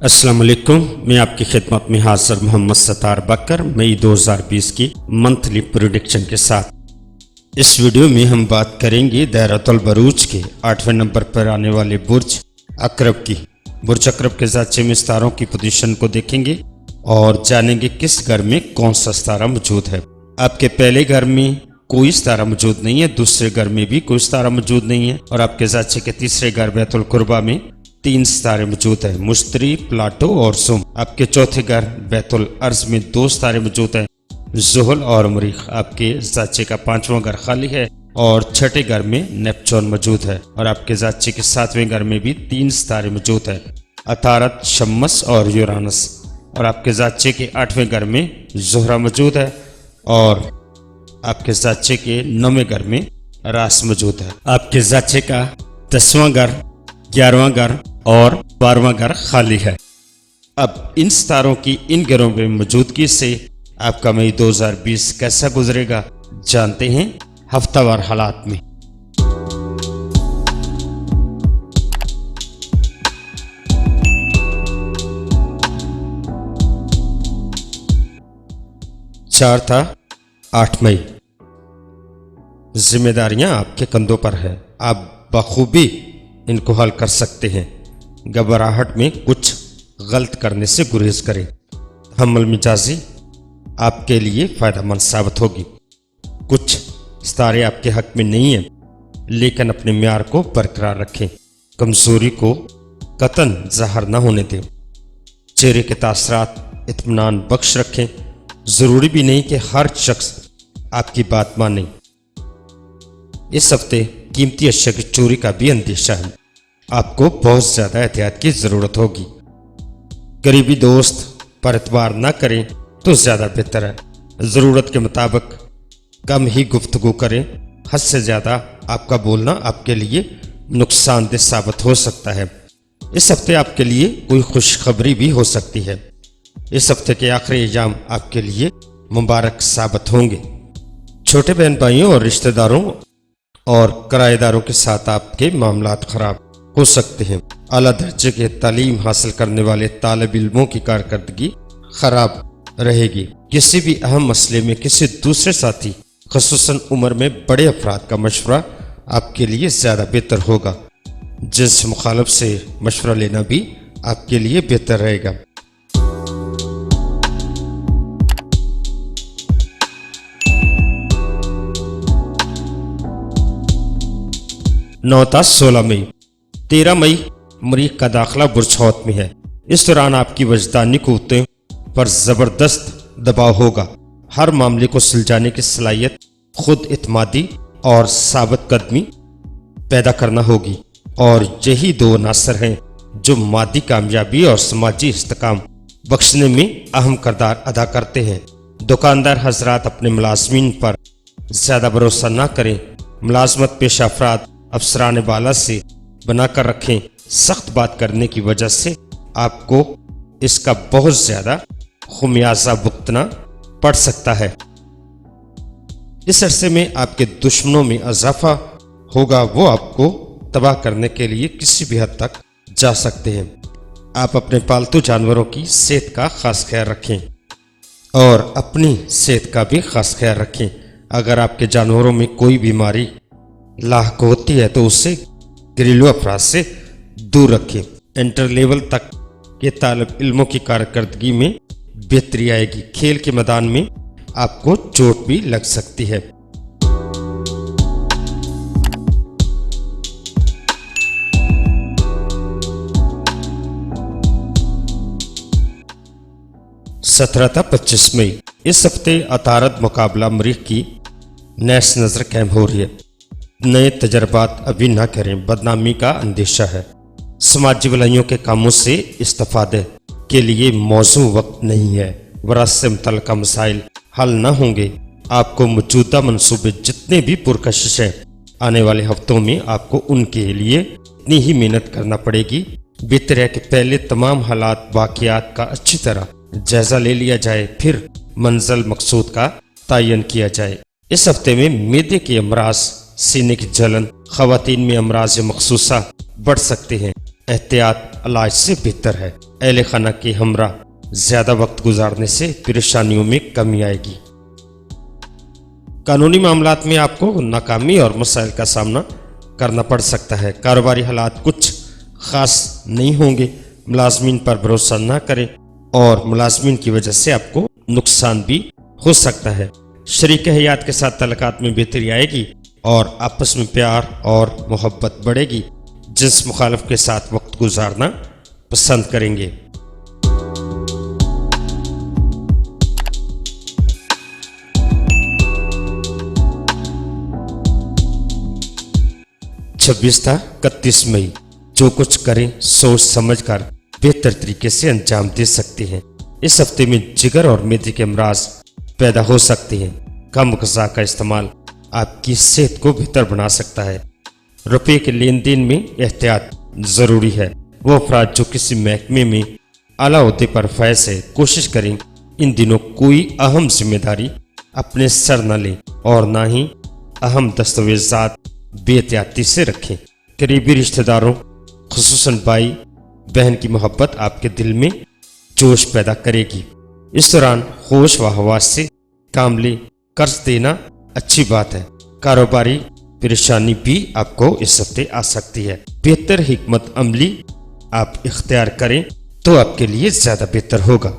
السلام علیکم، میں آپ کی خدمت میں حاضر محمد ستار بکر مئی 2020 کی منتھلی پریڈکشن کے ساتھ۔ اس ویڈیو میں ہم بات کریں گے دائرۃ البروج کے 8ویں نمبر پر آنے والے برج عقرب کی۔ برج عقرب کے ذات میں ستاروں کی پوزیشن کو دیکھیں گے اور جانیں گے کس گھر میں کون سا ستارہ موجود ہے۔ آپ کے پہلے گھر میں کوئی ستارہ موجود نہیں ہے، دوسرے گھر میں بھی کوئی ستارہ موجود نہیں ہے، اور آپ کے ذات کے تیسرے گھر بیت القربہ میں 3 ستارے موجود ہیں، مشتری، پلاٹو اور سم۔ آپ کے چوتھے گھر بیت الارض میں 2 ستارے موجود ہیں، زحل اور مریخ۔ آپ کے ذات کا 5واں گھر خالی ہے اور چھٹے گھر میں نیپچون موجود ہے، اور آپ کے ذات کے 7ویں گھر میں بھی 3 ستارے موجود ہیں، عطارد، شمس اور یورانس۔ اور آپ کے ذات کے 8ویں گھر میں زہرہ موجود ہے، اور آپ کے ذات کے 9ویں گھر میں راس موجود ہے۔ آپ کے ذات کا 10واں گھر، 11واں گھر اور 12واں گھر خالی ہے۔ اب ان ستاروں کی ان گھروں میں موجودگی سے آپ کا مئی 2020 کیسا گزرے گا، جانتے ہیں ہفتہ وار حالات میں۔ چار تھا 8 مئی۔ ذمہ داریاں آپ کے کندھوں پر ہیں، آپ بخوبی ان کو حل کر سکتے ہیں۔ گھبراہٹ میں کچھ غلط کرنے سے گریز کریں۔ تحمل مزاجی آپ کے لیے فائدہ مند ثابت ہوگی۔ کچھ ستارے آپ کے حق میں نہیں ہیں، لیکن اپنے معیار کو برقرار رکھیں۔ کمزوری کو قطعاً ظاہر نہ ہونے دیں۔ چہرے کے تاثرات اطمینان بخش رکھیں۔ ضروری بھی نہیں کہ ہر شخص آپ کی بات مانے۔ اس ہفتے قیمتی اشیاء کی چوری کا بھی اندیشہ ہے۔ آپ کو بہت زیادہ احتیاط کی ضرورت ہوگی۔ قریبی دوست پر اعتبار نہ کریں تو زیادہ بہتر ہے۔ ضرورت کے مطابق کم ہی گفتگو کریں۔ حد سے زیادہ آپ کا بولنا آپ کے لیے نقصان دہ ثابت ہو سکتا ہے۔ اس ہفتے آپ کے لیے کوئی خوشخبری بھی ہو سکتی ہے۔ اس ہفتے کے آخری ایام آپ کے لیے مبارک ثابت ہوں گے۔ چھوٹے بہن بھائیوں اور رشتہ داروں اور کرایہ داروں کے ساتھ آپ کے معاملات خراب ہو سکتے ہیں۔ اعلیٰ درجے کی تعلیم حاصل کرنے والے طالب علموں کی کارکردگی خراب رہے گی۔ کسی بھی اہم مسئلے میں کسی دوسرے ساتھی، خصوصاً عمر میں بڑے افراد کا مشورہ آپ کے لیے زیادہ بہتر ہوگا۔ جنس مخالف سے مشورہ لینا بھی آپ کے لیے بہتر رہے گا۔ 9 تا 16 مئی۔ 13 مئی مریخ کا داخلہ برج حوت میں ہے۔ اس دوران آپ کی وجدانی قوتوں پر زبردست دباؤ ہوگا۔ ہر معاملے کو سلجھانے کی صلاحیت، خود اعتمادی اور ثابت قدمی پیدا کرنا ہوگی، اور یہی 2 عناصر ہیں جو مادی کامیابی اور سماجی استحکام بخشنے میں اہم کردار ادا کرتے ہیں۔ دکاندار حضرات اپنے ملازمین پر زیادہ بھروسہ نہ کریں۔ ملازمت پیشہ افراد افسران بالا سے بنا کر رکھیں۔ سخت بات کرنے کی وجہ سے آپ کو اس کا بہت زیادہ خمیازہ بھگتنا پڑ سکتا ہے۔ اس عرصے میں آپ کے دشمنوں میں اضافہ ہوگا، وہ آپ کو تباہ کرنے کے لیے کسی بھی حد تک جا سکتے ہیں۔ آپ اپنے پالتو جانوروں کی صحت کا خاص خیال رکھیں اور اپنی صحت کا بھی خاص خیال رکھیں۔ اگر آپ کے جانوروں میں کوئی بیماری لاحق ہوتی ہے تو اسے گھریلو افراد سے دور رکھیں۔ انٹر لیول تک کے طالب علموں کی کارکردگی میں بہتری آئے گی۔ کھیل کے میدان میں آپ کو چوٹ بھی لگ سکتی ہے۔ سترہ تا 25 مئی۔ اس ہفتے عطارد مقابلہ مریخ کی نیس نظر قائم ہو رہی ہے۔ نئے تجربات ابھی نہ کریں، بدنامی کا اندیشہ ہے۔ سماجی بھلائیوں کے کاموں سے استفادے کے لیے موزوں وقت نہیں ہے۔ وراثت سے متعلقہ مسائل حل نہ ہوں گے۔ آپ کو موجودہ منصوبے جتنے بھی پرکشش ہیں، آنے والے ہفتوں میں آپ کو ان کے لیے اتنی ہی محنت کرنا پڑے گی۔ بہتر ہے کہ پہلے تمام حالات واقعات کا اچھی طرح جائزہ لے لیا جائے، پھر منزل مقصود کا تعین کیا جائے۔ اس ہفتے میں معدے کے امراض، سینے کی جلن، خواتین میں امراض مخصوصہ بڑھ سکتے ہیں۔ احتیاط علاج سے بہتر ہے۔ اہل خانہ کے ہمراہ زیادہ وقت گزارنے سے پریشانیوں میں کمی آئے گی۔ قانونی معاملات میں آپ کو ناکامی اور مسائل کا سامنا کرنا پڑ سکتا ہے۔ کاروباری حالات کچھ خاص نہیں ہوں گے۔ ملازمین پر بھروسہ نہ کریں اور ملازمین کی وجہ سے آپ کو نقصان بھی ہو سکتا ہے۔ شریک حیات کے ساتھ تعلقات میں بہتری آئے گی اور آپس میں پیار اور محبت بڑھے گی۔ جنس مخالف کے ساتھ وقت گزارنا پسند کریں گے۔ 26 تا 31 مئی، جو کچھ کریں سوچ سمجھ کر بہتر طریقے سے انجام دے سکتے ہیں۔ اس ہفتے میں جگر اور معدے کے امراض پیدا ہو سکتے ہیں۔ کم غذا کا استعمال آپ کی صحت کو بہتر بنا سکتا ہے۔ روپے کے لین دین میں احتیاط ضروری ہے۔ وہ افراد جو کسی محکمے میں اعلیٰ عہدے پر فائز ہے، کوشش کریں ان دنوں کوئی اہم ذمہ داری اپنے سر نہ لیں اور نہ ہی اہم دستاویزات بے احتیاطی سے رکھیں۔ قریبی رشتہ داروں خصوصاً بھائی بہن کی محبت آپ کے دل میں جوش پیدا کرے گی۔ اس دوران ہوش و حواس سے کام لیں۔ قرض دینا اچھی بات ہے۔ کاروباری پریشانی بھی آپ کو اس ہفتے آ سکتی ہے۔ بہتر حکمت عملی آپ اختیار کریں تو آپ کے لیے زیادہ بہتر ہوگا۔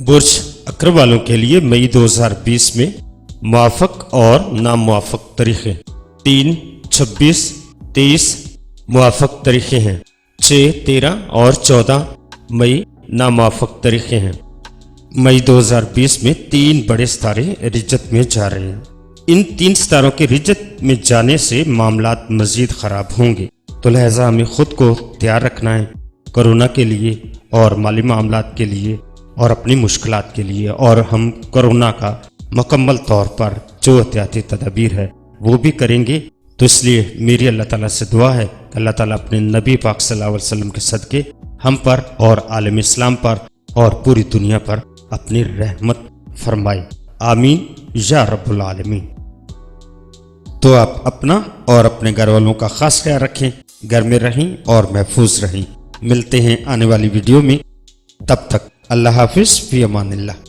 برج اکرم والوں کے لیے مئی 2020 میں موافق اور ناموافق تاریخیں 3، 26، 23 موافق تاریخیں ہیں۔ 6، 13 اور 14 مئی ناموافق تاریخیں ہیں۔ مئی 2020 میں 3 بڑے ستارے رجت میں جا رہے ہیں۔ ان 3 ستاروں کے رجت میں جانے سے معاملات مزید خراب ہوں گے، تو لہٰذا ہمیں خود کو تیار رکھنا ہے کورونا کے لیے اور مالی معاملات کے لیے اور اپنی مشکلات کے لیے۔ اور ہم کورونا کا مکمل طور پر جو احتیاطی تدابیر ہے وہ بھی کریں گے۔ تو اس لیے میری اللہ تعالیٰ سے دعا ہے کہ اللہ تعالیٰ اپنے نبی پاک صلی اللہ علیہ وسلم کے صدقے ہم پر اور عالم اسلام پر اور پوری دنیا پر اپنی رحمت فرمائے، آمین یا رب العالمین۔ تو آپ اپنا اور اپنے گھر والوں کا خاص خیال رکھیں، گھر میں رہیں اور محفوظ رہیں۔ ملتے ہیں آنے والی ویڈیو میں، تب تک اللہ حافظ، فی امان اللہ۔